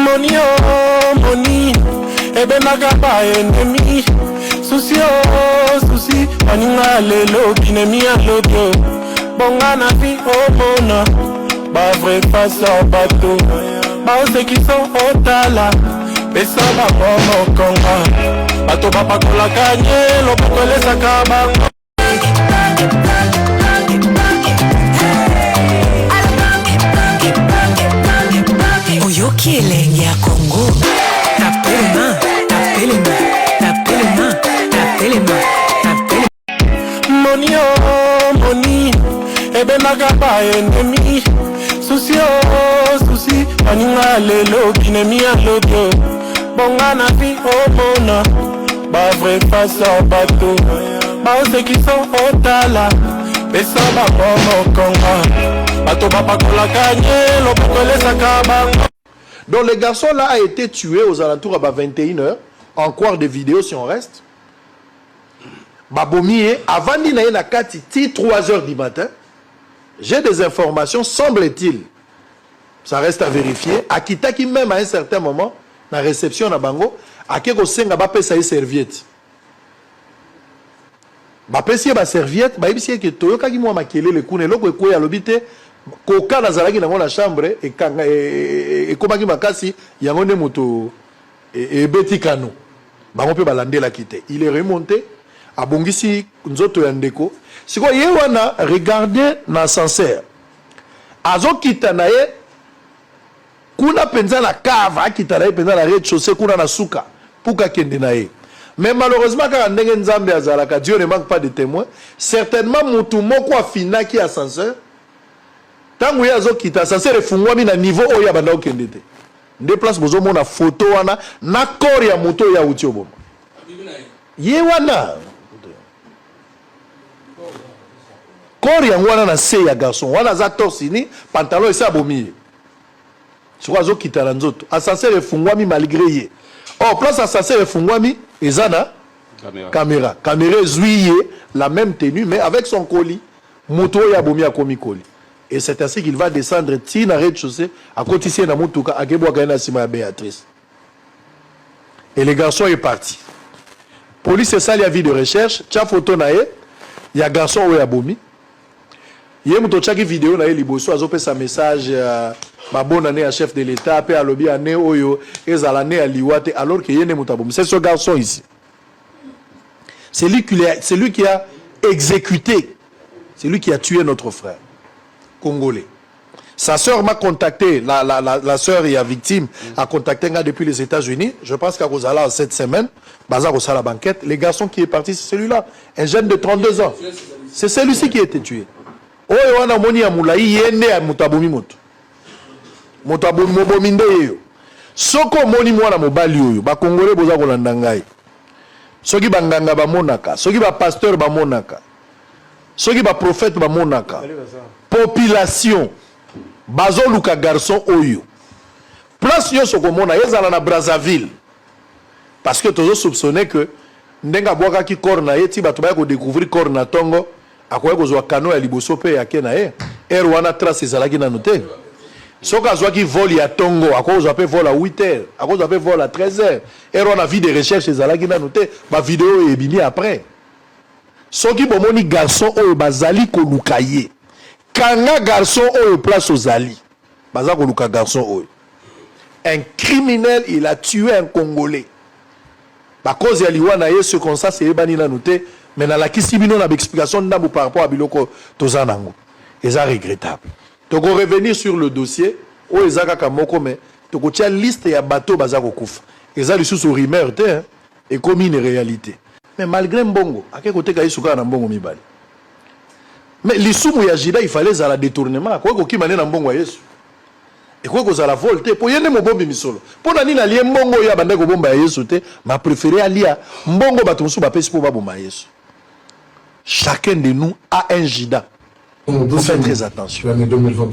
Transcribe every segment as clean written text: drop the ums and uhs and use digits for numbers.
Money oh money, ebe nakapa ennemi. Souci oh souci, aninga lelo kinemi alodo. Bonga na fi oh mona, ba vrai face au bateau. Ba ceux qui sont au tala, besa ba momo konga. Bato papa kola kanye, lo pokole sakaba. Oyoki elenge ya Congo. Tapelema, tapelema, tapelema, tapelema, tapelema. Money oh money, ebe nakapa ennemi. Souci oh souci, aninga lelo kinemi alodo. Bonga na fi oh mona, ba vrai face au bateau. Ba ceux qui sont au tala, besa ba momo konga. Bato papa kola kanye, lo pokole sakaba. Donc le garçon là a été tué aux alentours à 21h, en quart de vidéo si on reste. Babomi, avant d'y aller à 3h du matin, j'ai des informations, semble-t-il, ça reste à vérifier, à Kitaki même à un certain moment, dans la réception à Bango, à Keko Senga Bapé sa serviette. Bapé si ba serviette, ba ibisi ke toyoka ki mo makele le kune loko ko ya lobite. Koka nazalaki dans la chambre et komaki makasi yango ne moto et beti kano bango pe balande la kite. Il est remonté à bongisi nzoto ya ndeko siko ye wana regarder na ascenseur azo kita na ye kuna penza na cave kita na ye penza na rez-de-chaussée kuna na suka puka kende na ye. Mais malheureusement quand ndenge nzambe azalaka, Dieu ne manque pas de témoins, certainement mutu moko afinaki ascenseur. Tango ya zo kita ascenseur efungwami na niveau oyo abanda okende te. Nde place bozo mona photo wana na corps ya moto ya utio bomo. Ye wana corps ya wana na se ya garçon wana za torsini pantalon esa bomi. Siko zo kita na nzoto ascenseur efungwami malgré ye. Oh place ascenseur efungwami ezana caméra zouiye la même tenue mais avec son colis moto ya bomi akomi colis. Et c'est ainsi qu'il va descendre tina rez-de-chaussée à côté ici na mutuka akebo kana sima ya Béatrice. Et le garçon est parti. Police et sali avis de recherche, tcha photo na ye, ya garçon oya bomi. Ye muto tchaki vidéo na ye liboso azope sa message ba bonne année à chef de l'État pe alobi année oyo ezala né à liwate alors que yene muto bomi. C'est ce garçon ici. C'est lui qui a exécuté, c'est lui qui a tué notre frère congolais. Sa sœur m'a contacté, la sœur et la victime a contacté depuis les États-Unis. Je pense qu'à Rosala, cette semaine, Bazar au la banquette, le garçon qui est parti, c'est celui-là, un jeune de 32 ans. C'est celui-ci qui a été tué. Oh, on a moni amoulaï, yende a mutabomi moto. Mutabomi mobominde yo. Soko moni mwana mobali yo, ba congolais boza kolandangai. Soki banganga ba monaka, soki ba pasteur ba monaka. Soki ba prophète ba monaka. Population bazo luka garçon oyo place yo sokomona yezala na Brazzaville parce que tozo soupçonné que ndenga boaka ki corps na ye ti bato ba ko découvrir corps na tongo akoya kozwa kano ya liboso pe ya ke na ye wana trace ezalaki na noté soka azwa ki vol ya tongo akozwa pe vol à 8h akozwa pe vol à 13h wana vie de recherche ezalaki na noté ba vidéo ebimi après soki bomoni garçon oyo bazali ko luka ye Kanga garçon oyo place aux Ali. Bazako luka garçon oyo. Un criminel, il a tué un Congolais. Par cause ya liwana ye ce constat c'est ebani na noté mais na la kisibino na explication ndambu par rapport à biloko tozanango. Et ça regrettable. Donc on revenir sur le dossier o ezaka kamoko mais to ko tia liste ya bateau bazako kufa. Et ça lisusu rumeur te hein, et comme une réalité. Mais malgré mbongo, akeko te ka isuka na mbongo mibali. Mais l'issoumu ya jida il fallait za la détournement quoi ko kimane na mbongo ya Yesu et quoi ko za la volte pour yene mo bombi misolo pour na nina lié mbongo ya bande ko bomba ya Yesu te ma préféré alia mbongo bato musu ba pesi pour ba bomba Yesu. Chacun de nous a un jida. Faut faire très attention.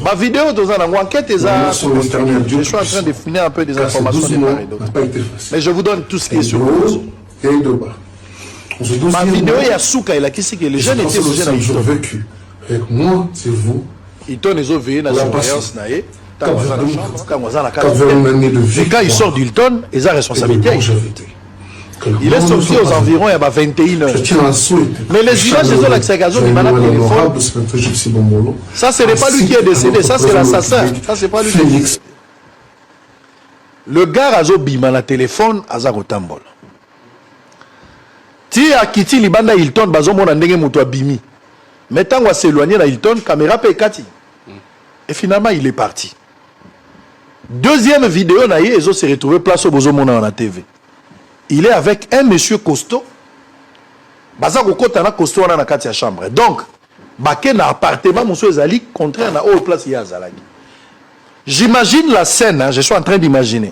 Ma vidéo dans un enquête je suis en train de finir un peu des informations mais je vous donne tout ce qui est sur le réseau. Ma vidéo il y a Souka il a qui c'est que les jeunes étaient logés dans le vécu. Avec moi, c'est vous. Ils t'ont les veillé dans la surveillance. Quand il sort d'Hilton, il a responsabilité. Il est sorti aux environs, il y a 21 h. Mais les images de l'accès gazon, ça, ce n'est pas lui qui est décédé, ça, c'est l'assassin. Ça, c'est pas lui qui est décédé. Le gars a bima na téléphone, Azaro Tambol. Si a quitté Libanda Hilton, bazomona ndenge muto abimi. Mais tant qu'on s'éloigner na Hilton, caméra paye kati. Et finalement, il est parti. Deuxième vidéo, naïe, ils ont se retrouvé place au bozomona na TV. Il est avec un monsieur costaud. Bazako kota na costaud na kati ya chambre. Donc, baké na appartement monsieur ezali contraire na haute place ya zalaki. J'imagine la scène, hein, je suis en train d'imaginer.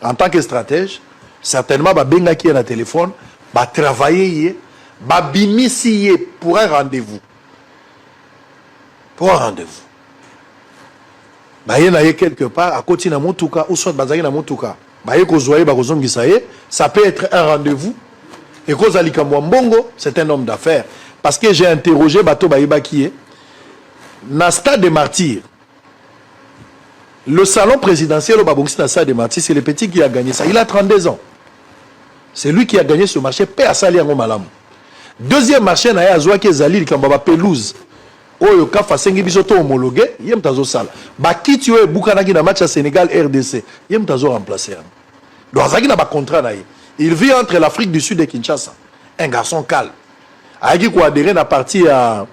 En tant que stratège, certainement babenga qui est na téléphone, ba travailler, ba bimisi pour un rendez-vous. Pour un rendez-vous. Ba yena quelque part à côté na motuka ou soit bazaki na motuka. Ça peut être un rendez-vous. Et Kozali Kamwambongo, c'est un homme d'affaires. Parce que j'ai interrogé Bato Baïba qui est. Dans stade des martyrs, le salon présidentiel au Babongsi dans stade des martyrs, c'est le petit qui a gagné ça. Il a 32 ans. C'est lui qui a gagné ce marché. Paix à Sali Ango Malam. Deuxième marché, na Azwa qui est Zali, Kambaba Pelouse. Oyo Kafa Sengi Bisoto homologué, Yem Tazo Sala. Baki tu es Boukanaki dans match à Sénégal RDC. Yem Tazo remplacé. Il vit entre l'Afrique du Sud et Kinshasa. Un garçon calme. Il a adhéré à la partie à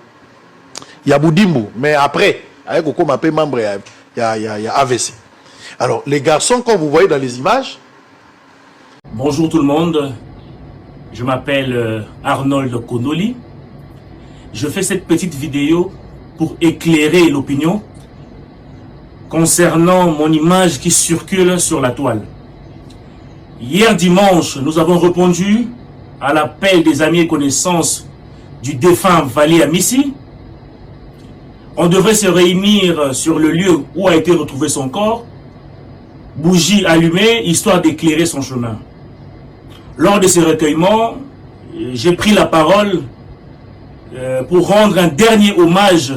Boudimbo. Mais après, il a membre il y a AVC. Alors, les garçons, comme vous voyez dans les images. Bonjour tout le monde. Je m'appelle Arnold Konoli. Je fais cette petite vidéo pour éclairer l'opinion concernant mon image qui circule sur la toile. Hier dimanche, nous avons répondu à l'appel des amis et connaissances du défunt Vali Amissi. On devrait se réunir sur le lieu où a été retrouvé son corps, bougie allumée, histoire d'éclairer son chemin. Lors de ce recueillement, j'ai pris la parole pour rendre un dernier hommage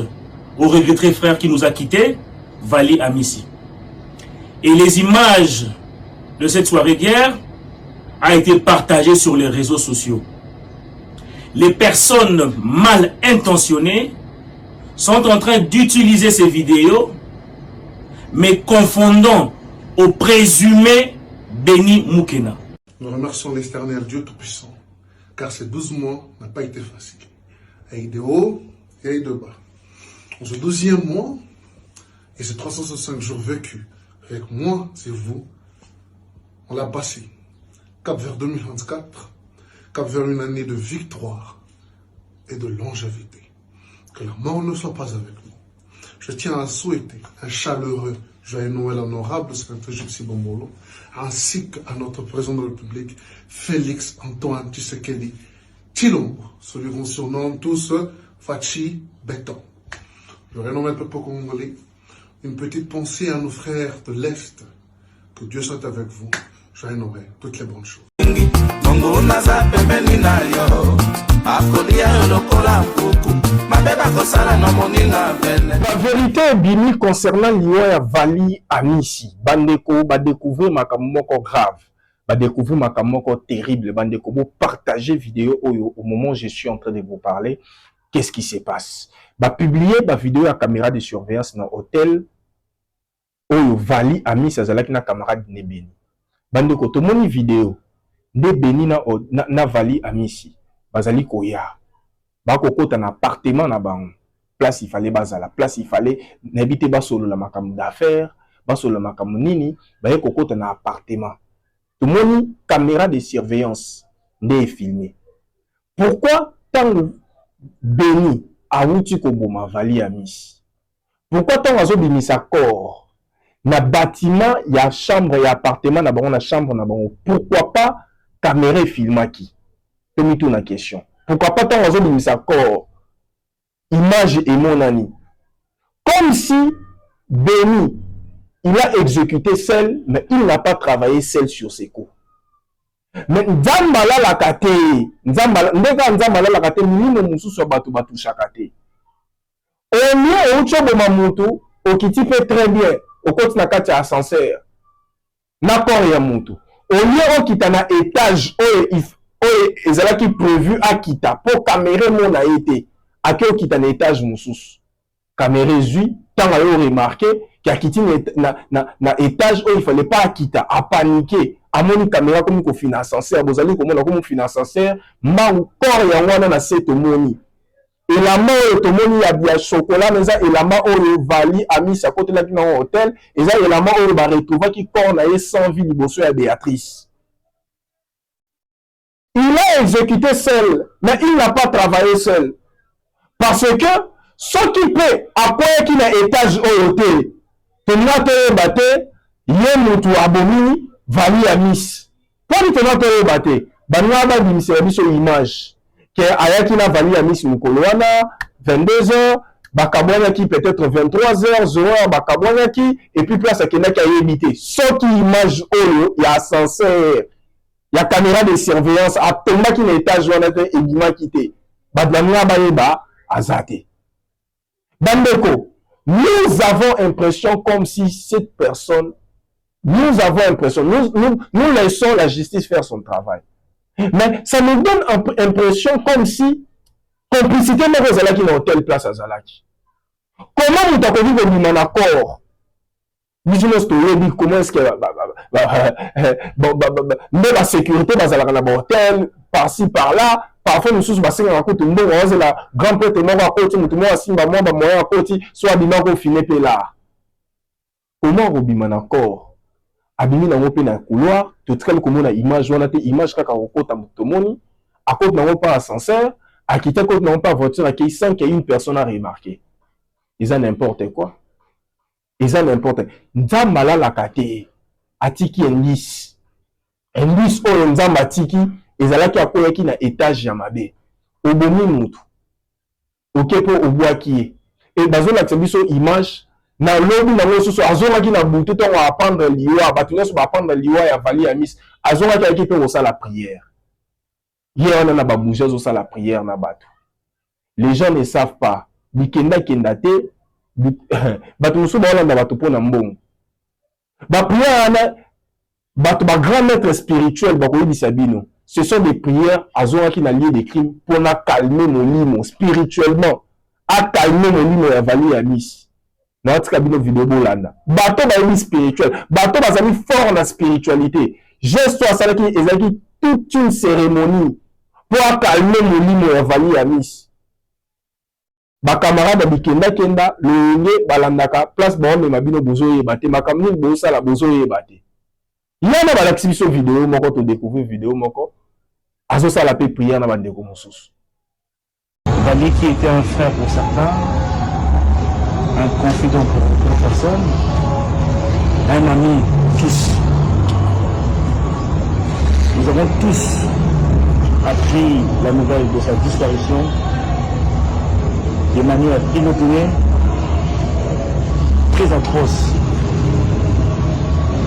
au regretté frère qui nous a quittés, Vali Amissi. Et les images de cette soirée d'hier a été partagée sur les réseaux sociaux. Les personnes mal intentionnées sont en train d'utiliser ces vidéos, mais confondant au présumé Béni Moukena. Nous remercions l'Éternel Dieu Tout-Puissant, car ces 12 mois n'ont pas été faciles. Avec des hauts et des bas. En ce 12e mois, et ces 365 jours vécus avec moi et vous, on l'a passé. Cap vers 2024, cap vers une année de victoire et de longévité. Que la mort ne soit pas avec nous. Je tiens à souhaiter un chaleureux joyeux Noël honorable Sénateur Gypsy Bomolo, ainsi qu'à notre président de la République, Félix Antoine Tshisekedi Tshilombo, celui qu'on surnomme tous Fachi Béton. Je renomme le peuple congolais. Une petite pensée à nos frères de l'Est. Que Dieu soit avec vous. Je rénomme toutes les bonnes choses. La vérité est bini concernant l'Iwa Vali Amissi. Bandeko va découvrir ma kamoko grave. Va découvrir ma kamoko terrible. Bandeko va partager vidéo au moment où je suis en train de vous parler. Qu'est-ce qui se passe? Va publier ma vidéo à caméra de surveillance dans l'hôtel. Oyo Vali Amissi azalaki na camarade ne Beni. Bandeko to moni vidéo ne Beni na Vali Amissi. Bazali koya. Bako kota na appartement na bango. Place il fallait bazala. Place il fallait n'habiter ba solo la makam d'affaires, ba solo la makam nini, ba yeko kota na appartement. Tout moni caméra de surveillance ne filmé. Pourquoi tant Beni a outi ko boma Vali Amissi? Pourquoi tant azo bimisa corps na bâtiment ya chambre ya appartement na bango na chambre na bango? Pourquoi pas caméra filmaki? Temi tout na question. Pourquoi pas tant azo bimisa corps image et mon ami? Comme si Beni il a exécuté seul, mais il n'a pas travaillé seul sur ses coups. Mais Nzambala la kate, Nzambala la kate, mini musu so batu chakate. Au mieux, au chobo mamutu, au kiti fait très bien, okoti na kati ya ascenseur na corps ya mutu au lieu okita na étage oyo ezalaki prévu akita po caméra mona ete ake okita na étage mosusu caméra zui tant ayo remarqué akiti na étage oyo il fallait pas akita a paniquer amoni caméra comme ko finance ascenseur bozali komona comme finance ascenseur mbangu corps ya wana na seto moni elamba oyo tomoni ya bia chocolat meza elamba oyo vali amisi akotelaki na hôtel eza elamba oyo ba retrouvaki corps na ye sans vie liboso ya Béatrice. Il a exécuté seul mais il n'a pas travaillé seul parce que ce qui peut akoyaki na étage oyo te tena toyeba te ye mutu abomini vali amisi poni tena toyeba te baninga babimisela biso image que ayaki na vali ya Miss mukolo wana 22h bakabwanaki peut-être 23h 0h bakabwanaki et puis place akendaki ayebite soki image oyo ya ascenseur ya caméra de surveillance atombaki na étage wana te ebimaki te badlamina bayeba azate. Bandeko, nous avons l'impression comme si cette personne, nous avons l'impression, nous laissons la justice faire son travail. Mais ça nous donne l'impression comme si complicité n'est pas qui dans telle place à Zalaki. Comment nous t'avons dit que nous sommes accord? Comment est-ce que la sécurité dans un hôtel, par-ci, par-là, parfois nous sommes passés à côté de la grande prêtre mort à côté, nous sommes à côté, soit bima confiné là. Comment on bima d'accord? Abimi na ngope na couloir, tout cas comme na image wana te image kaka okota mutomoni, à côté na pas ascenseur, à quitter côté na pas voiture, à qui sans qu'il y ait une personne à remarquer. Ils ont n'importe quoi. Ils ont n'importe. Nzamba la kate atiki endis. Endis o nzamba atiki ezalaki akoyaki na étage ya mabe. Obomi mutu. Okepo obwaki. Et bazona tsebiso image na lobi na mosusu azongaki na butu to wa apprendre liwa batuna so ba apprendre liwa ya vali ya Miss azongaki aki pe osa la prière. Hier on a ba bouger osa la prière na batu. Les gens ne savent pas. Bikenda kendate bato musu ba olanda bato pona mbongo. Ba prière na bato ba grand maître spirituel ba koyebisa bino. Ce sont des prières azongaki na lieu de crime pour na calmer mon limo spirituellement. A calmer mon limo ya vali ya Miss. Na tika bino vidéo bolanda. Bato ba émi spirituel. Bato ba zami fort na spiritualité. Geste à ça qui ezaki toute une cérémonie pour calmer mon limo ya vali ya Miss. Ba camarade bikenda kenda loyenge balandaka place ba on mabino bozo yebate makamni bozo la bozo yebate. Yana ba l'exhibition vidéo moko to découvrir vidéo moko azo sala pe prière na bandeko mosusu. Vali qui était un frère pour certains, un confident pour d'autres personnes, un ami, tous. Nous avons tous appris la nouvelle de sa disparition de manière inopinée, très atroce.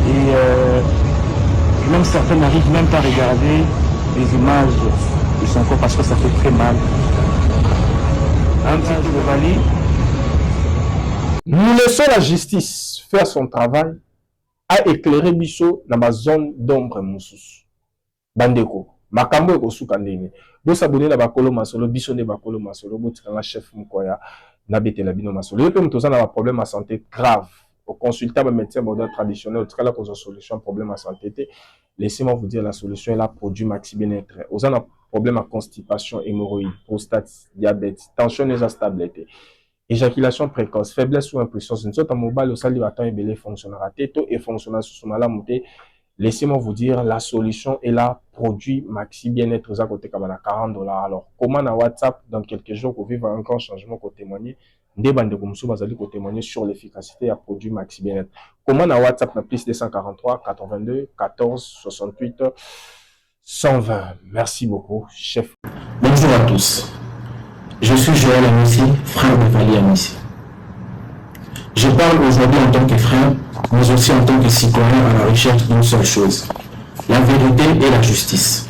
Et même certains n'arrivent même pas à regarder les images de son corps parce que ça fait très mal. Un petit peu de Vali. Nous laissons la justice faire son travail à éclairer biso dans ma zone d'ombre moussus. Bandeko, makambo eko sukandene. Bo s'abonner na bakolo masolo, biso ne bakolo masolo, bo tikanga chef mkoya na betela bino masolo. Yo pe mtoza na problème à santé grave. Au consultant un médecin moderne traditionnel, au cas là qu'on a solution problème à santé. Laissez-moi vous dire la solution est là, produit Maxi Bien-être. Aux un problème à constipation, hémorroïdes, prostate, diabète, tension instabilité, éjaculation précoce, faiblesse ou impuissance. Une sorte de mobile au salut attend et belé fonctionnera. Této et fonctionnera sous son monté. Laissez-moi vous dire la solution est là, produit Maxi Bien-être aux à côté comme à $40. Alors, comment na WhatsApp dans quelques jours pour vivre un grand changement pour témoigner? Des bandes de Goumsou Bazali pour témoigner sur l'efficacité à produit Maxi Bien-être. Comment na WhatsApp na plus 243 82 14 68 120. Merci beaucoup, chef. Bonjour à tous. Je suis Joël Amissi, frère de Vali Amissi. Je parle aujourd'hui en tant que frère, mais aussi en tant que citoyen à la recherche d'une seule chose, la vérité et la justice.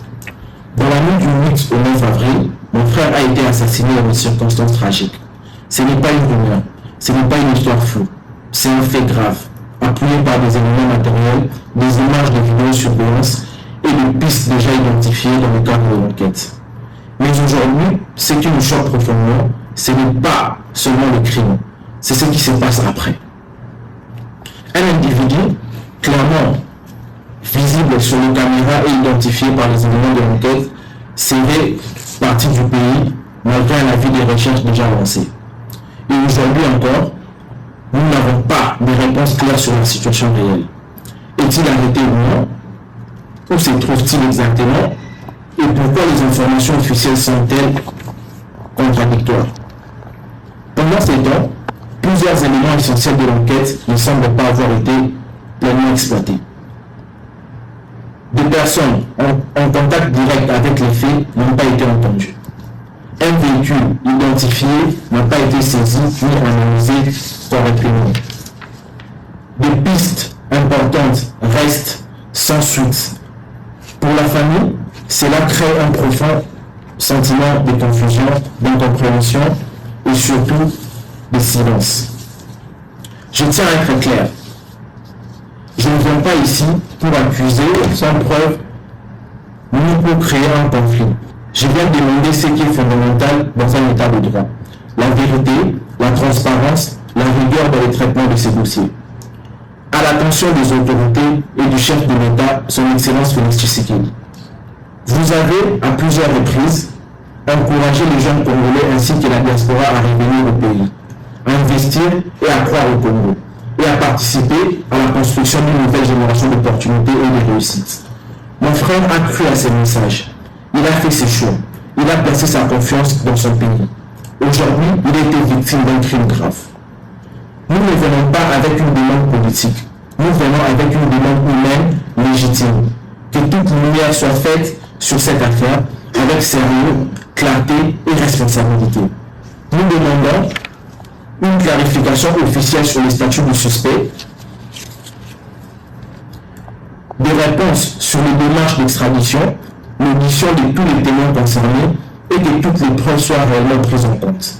Dans la nuit du 8 au 9 avril, mon frère a été assassiné dans une circonstance tragique. Ce n'est pas une rumeur, ce n'est pas une histoire floue, c'est un fait grave. appuyés par des éléments matériels, des images de vidéosurveillance et des pistes déjà identifiées dans le cadre de l'enquête. Mais aujourd'hui, ce qui nous choque profondément, ce n'est pas seulement le crime, c'est ce qui se passe après. Un individu, clairement visible sur les caméras et identifié par les éléments de l'enquête, serait parti du pays malgré un avis des recherches déjà lancées. Et aujourd'hui encore, nous n'avons pas de réponse claire sur la situation réelle. Est-il arrêté ou non? Où se trouve-t-il exactement? Et pourquoi les informations officielles sont-elles contradictoires? Pendant ces temps, plusieurs éléments essentiels de l'enquête ne semblent pas avoir été pleinement exploités. Des personnes en contact direct avec les faits n'ont pas été entendues. Un véhicule identifié n'a pas été saisi ni analysé correctement. Des pistes importantes restent sans suite. Pour la famille, cela crée un profond sentiment de confusion, d'incompréhension et surtout de silence. Je tiens à être clair. Je ne viens pas ici pour accuser sans preuve ni pour créer un conflit. Je viens demander ce qui est fondamental dans un état de droit. La vérité, la transparence, la rigueur dans le traitement de ces dossiers. À l'attention des autorités et du chef de l'État, son Excellence Félix Tshisekedi. Vous avez, à plusieurs reprises, encouragé les jeunes Congolais ainsi que la diaspora à revenir au pays, à investir et à croire au Congo, et à participer à la construction d'une nouvelle génération d'opportunités et de réussites. Mon frère a cru à ces messages. Il a fait ses choix. Il a placé sa confiance dans son pays. Aujourd'hui, il a été victime d'un crime grave. Nous ne venons pas avec une demande politique. Nous venons avec une demande humaine légitime. Que toute lumière soit faite sur cette affaire avec sérieux, clarté et responsabilité. Nous demandons une clarification officielle sur les statuts du suspect, des réponses sur les démarches d'extradition, l'audition de tous les témoins concernés et que toutes les preuves soient réellement prises en compte.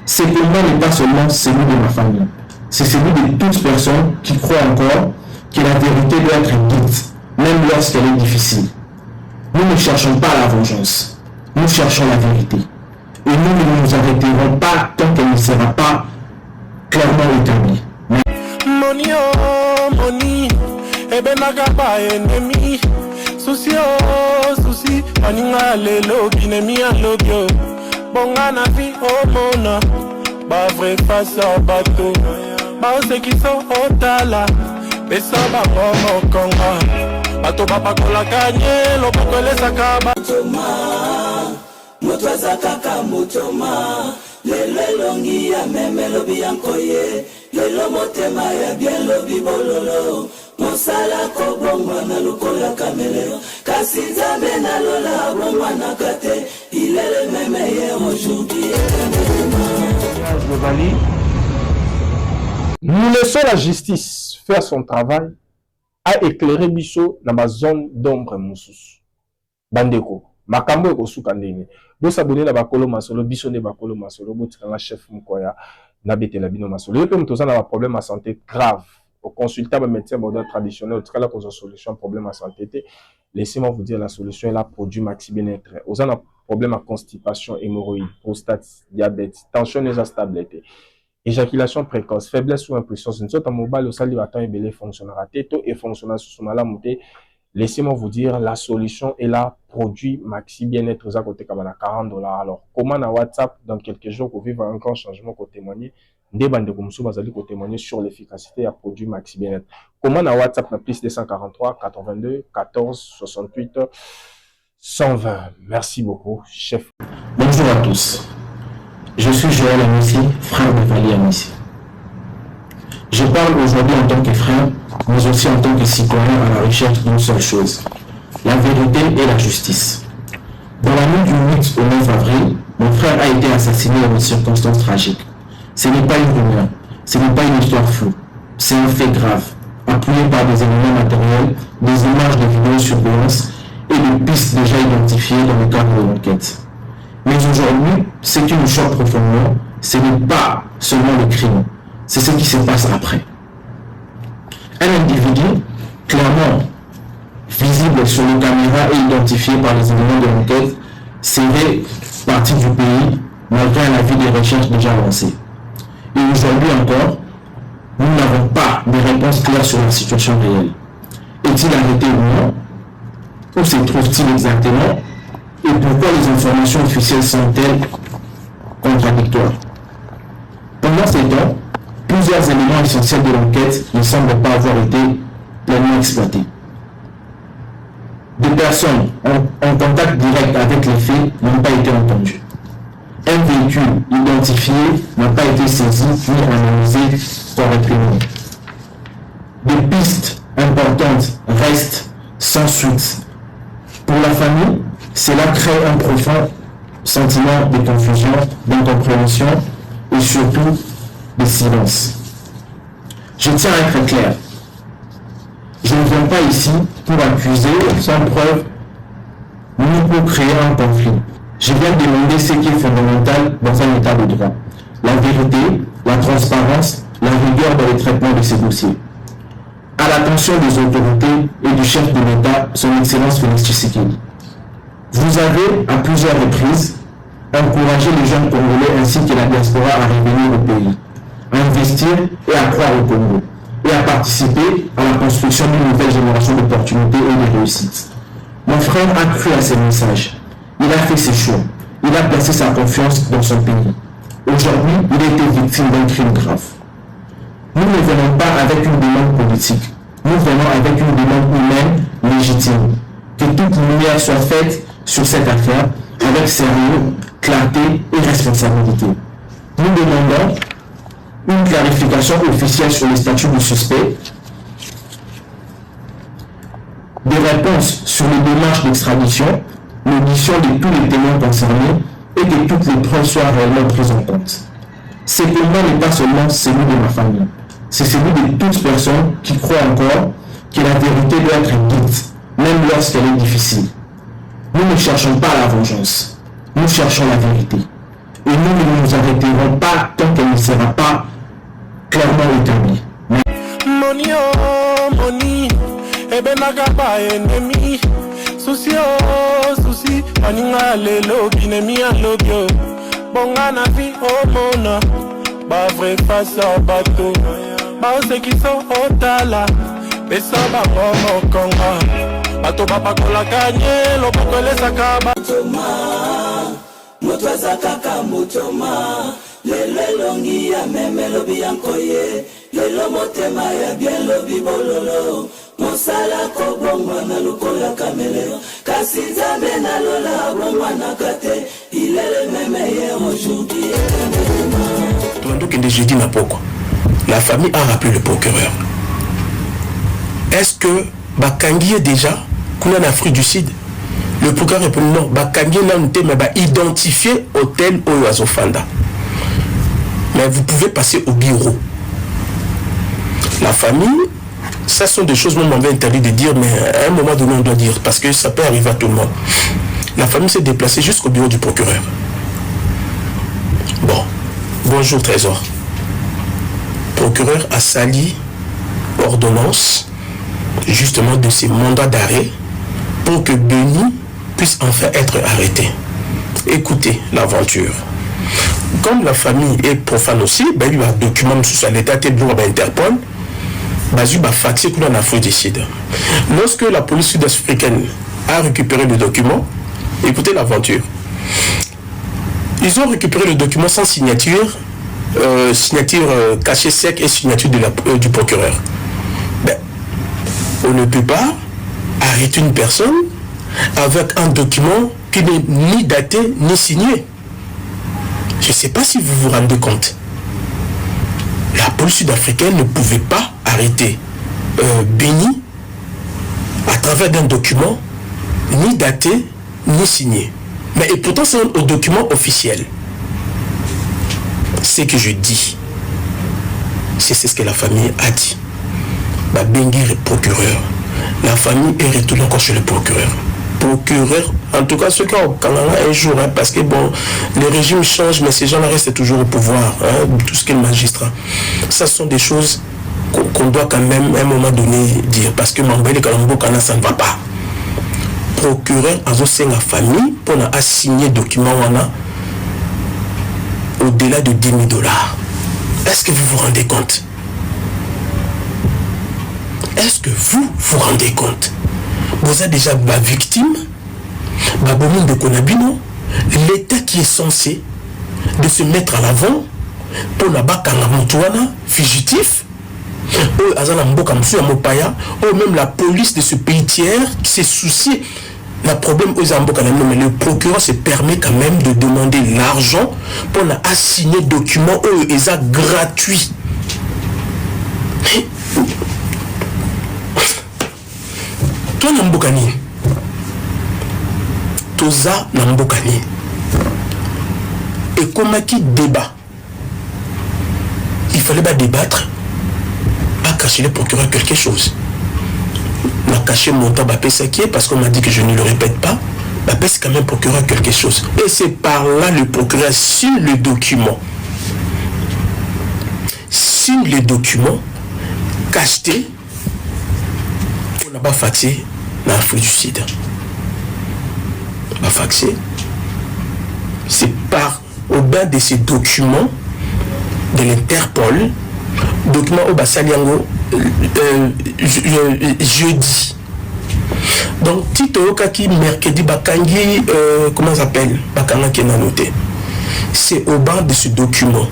Ce combat n'est pas seulement celui de ma famille, c'est celui de toutes personnes qui croient encore que la vérité doit être dite, même lorsqu'elle est difficile. Nous ne cherchons pas la vengeance, nous cherchons la vérité. Et nous ne nous arrêterons pas tant qu'elle ne sera pas clairement établie. Money oh money, ebenaka ba ennemi. Souci oh souci, paninga lelo binemi alobio. Bonga na vie oh mona, ba vrai face à bateau. Ba ose qui sont otala, pesa ba momo konga. Bato ba pakola kanye, lo pakole sakaba. Motwaza kaka motoma, lelo longi ya meme lobi yankoye, lelo motema ya bien lobi bololo, mosala ko bongwa na lokola kamele, kasi nzambe na lola bongwa na kate, il est le même hier aujourd'hui. Nous laissons la justice faire son travail à éclairer biso dans ma zone d'ombre moussous. Bandeko, makambo ekosuka ndenge. Bo s'abonner na bakolo masolo, biso ne bakolo masolo, botikanga chef Mukoya, na betela bino masolo. Yepé mtoza na problème à santé grave. Au consultant un médecin moderne traditionnel, au cas là qu'on a solution problème à santé. Laissez-moi vous dire la solution est là, produit Maxi Bien-être. Aux a problème à constipation, hémorroïdes, prostate, diabète, tension et instabilité. Éjaculation précoce, faiblesse ou impuissance. Nous sommes en mobile, au salle du matin et belé fonctionnera. Této et fonctionnera sous son malamouté. Laissez-moi vous dire, la solution est là, produit Maxi Bien-être aux à côté comme à $40. Alors, comment na WhatsApp, dans quelques jours, vous vivez un grand changement pour témoigner, des bandes de Goumsou, vous allez témoigner sur l'efficacité à produit Maxi Bien-être. Comment na WhatsApp, na plus 243 82 14 68 120. Merci beaucoup, chef. Bonjour à tous. Je suis Joël Amissi, frère de Vali Amissi. Je parle aujourd'hui en tant que frère, mais aussi en tant que citoyen à la recherche d'une seule chose, la vérité et la justice. Dans la nuit du 8 au 9 avril, mon frère a été assassiné dans une circonstance tragique. Ce n'est pas une rumeur, ce n'est pas une histoire floue, c'est un fait grave, appuyé par des éléments matériels, des images de vidéosurveillance et des pistes déjà identifiées dans le cadre de l'enquête. Mais aujourd'hui, ce qui nous choque profondément, ce n'est pas seulement le crime, c'est ce qui se passe après. Un individu clairement visible sur les caméras et identifié par les éléments de l'enquête serait parti du pays malgré un avis des recherches déjà lancées. Et aujourd'hui encore, nous n'avons pas de réponse claire sur la situation réelle. Est-il arrêté ou non? Où se trouve-t-il exactement? Et pourquoi les informations officielles sont-elles contradictoires? Pendant ces temps, plusieurs éléments essentiels de l'enquête ne semblent pas avoir été pleinement exploités. Des personnes en contact direct avec les faits n'ont pas été entendues. Un véhicule identifié n'a pas été saisi ni analysé correctement. Des pistes importantes restent sans suite. Pour la famille, cela crée un profond sentiment de confusion, d'incompréhension et surtout de silence. Je tiens à être clair. Je ne viens pas ici pour accuser sans preuve ni pour créer un conflit. Je viens demander ce qui est fondamental dans un état de droit. La vérité, la transparence, la rigueur dans le traitement de ces dossiers. À l'attention des autorités et du chef de l'État, son Excellence Félix Tshisekedi. Vous avez, à plusieurs reprises, encouragé les jeunes Congolais ainsi que la diaspora à revenir au pays, à investir et à croire au Congo, et à participer à la construction d'une nouvelle génération d'opportunités et de réussites. Mon frère a cru à ces messages. Il a fait ses choix. Il a placé sa confiance dans son pays. Aujourd'hui, il a été victime d'un crime grave. Nous ne venons pas avec une demande politique. Nous venons avec une demande humaine légitime. Que toute lumière soit faite sur cette affaire avec sérieux, clarté et responsabilité. Nous demandons une clarification officielle sur les statuts du suspect, des réponses sur les démarches d'extradition, l'audition de tous les témoins concernés et que toutes les preuves soient réellement prises en compte. Ce combat n'est pas seulement celui de ma famille, c'est celui de toutes personnes qui croient encore que la vérité doit être dite, même lorsqu'elle est difficile. Nous ne cherchons pas la vengeance, nous cherchons la vérité. Et nous ne nous arrêterons pas tant qu'elle ne sera pas clairement établie. Money oh money, ebenaka ba ennemi. Souci oh souci, paninga lelo binemi alobio. Bonga na vie oh mona, ba vrai face à bateau. Ba ose qui sont otala, pesa ba momo konga. Bato ba pakola kanye, lo pakole sakaba. Motwaza kaka mutoma, lele longi ya meme lobi yankoye, lelo motema ya bien lobi bololo, mosala kobongwa na lukola kamele, kasi nzambe na lola bongwa na kate, ilele meme ye aujourd'hui. Tondo kende jeudi na poko. La famille a rappelé le procureur. Est-ce que Bakangi est déjà qu'on en Afrique du Sud? Le procureur répond non, Bakangi n'a identifié hôtel Oyazofanda. Mais vous pouvez passer au bureau. La famille, ça sont des choses qu'on m'avait interdit de dire, mais à un moment donné on doit dire, parce que ça peut arriver à tout le monde. La famille s'est déplacée jusqu'au bureau du procureur. Bon, bonjour Trésor. Le procureur a sali ordonnance justement de ces mandats d'arrêt pour que Béni puisse enfin être arrêté. Écoutez l'aventure. Comme la famille est profane aussi, ben, il y a un document sur l'état et le Interpol, ben, il y a faxé qu'on a fait décider. Lorsque la police sud-africaine a récupéré le document, écoutez l'aventure. Ils ont récupéré le document sans signature, signature cachée sec et signature de du procureur. Ben, on ne peut pas arrêter une personne avec un document qui n'est ni daté ni signé. Je ne sais pas si vous vous rendez compte. La police sud-africaine ne pouvait pas arrêter Béni à travers d'un document ni daté ni signé. Mais et pourtant c'est un document officiel. Ce que je dis, c'est ce que la famille a dit. Bengi est procureur. La famille est retournée encore chez le procureur. Procureur, en tout cas ceux qui ont un jour, hein, parce que bon, le régime change, mais ces gens-là restent toujours au pouvoir, hein, tout ce qui est magistrat. Ça sont des choses qu'on doit quand même à un moment donné dire, parce que Mambele Kalambo Kana, ça ne va pas. Procureur a la famille pour assigner document au-delà de 10 000 $. Est-ce que vous vous rendez compte? Est-ce que vous vous rendez compte? Vous êtes déjà ma victime, de Konabino, l'État qui est censé de se mettre à l'avant pour la bakanga Moutouana, fugitif, ou Azana Mboka Moussou Mopaya, ou même la police de ce pays tiers qui s'est soucié. Le problème aux Amboka, mais le procureur se permet quand même de demander l'argent pour assigner documents où ils sont gratuits. Toi, Nambokani, Toza Nambokani, et comment qui débat? Il fallait pas débattre, pas cacher le procureur quelque chose. M'a caché mon temps, parce qu'on m'a dit que je ne le répète pas. C'est quand même procureur quelque chose. Et c'est par là le procureur signe le document. Signe le document, cacheté, on n'a pas faxé dans l'Afrique du Sud. Pas faxé. C'est par au bas de ces documents de l'Interpol, document au Bassaliango, jeudi. Donc, Tito Kaki, mercredi, Bakangi, comment ça s'appelle? Bakanga qui est noté. C'est au bas de ce document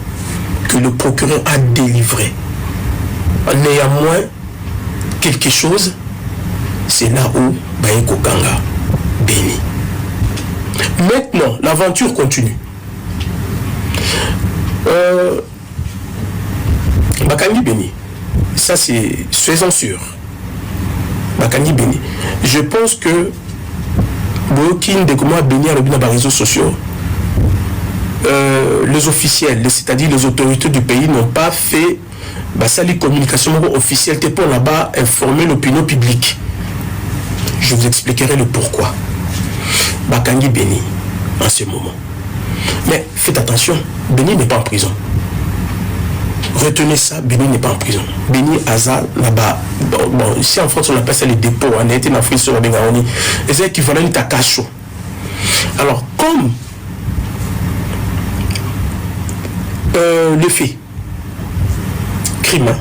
que le procureur a délivré. Néanmoins, quelque chose, c'est là où Bayeko Kanga béni. Maintenant, l'aventure continue. Bakangi béni. Ça, c'est soyons sûrs. Bakangi béni. Je pense que Boyokin de comment béni à les réseaux sociaux, les officiels, c'est-à-dire les autorités du pays n'ont pas fait les communications officielles pour là-bas informer l'opinion publique. Je vous expliquerai le pourquoi. Bakangi béni en ce moment. Mais faites attention, Béni n'est pas en prison. Retenez ça, Béni n'est pas en prison. Béni Aza là-bas. Bon, ici en France on appelle ça les dépôts. On a été en Afrique sur la Bengaoni. Et c'est équivalent à Kacho. Alors, comme le fait, crime,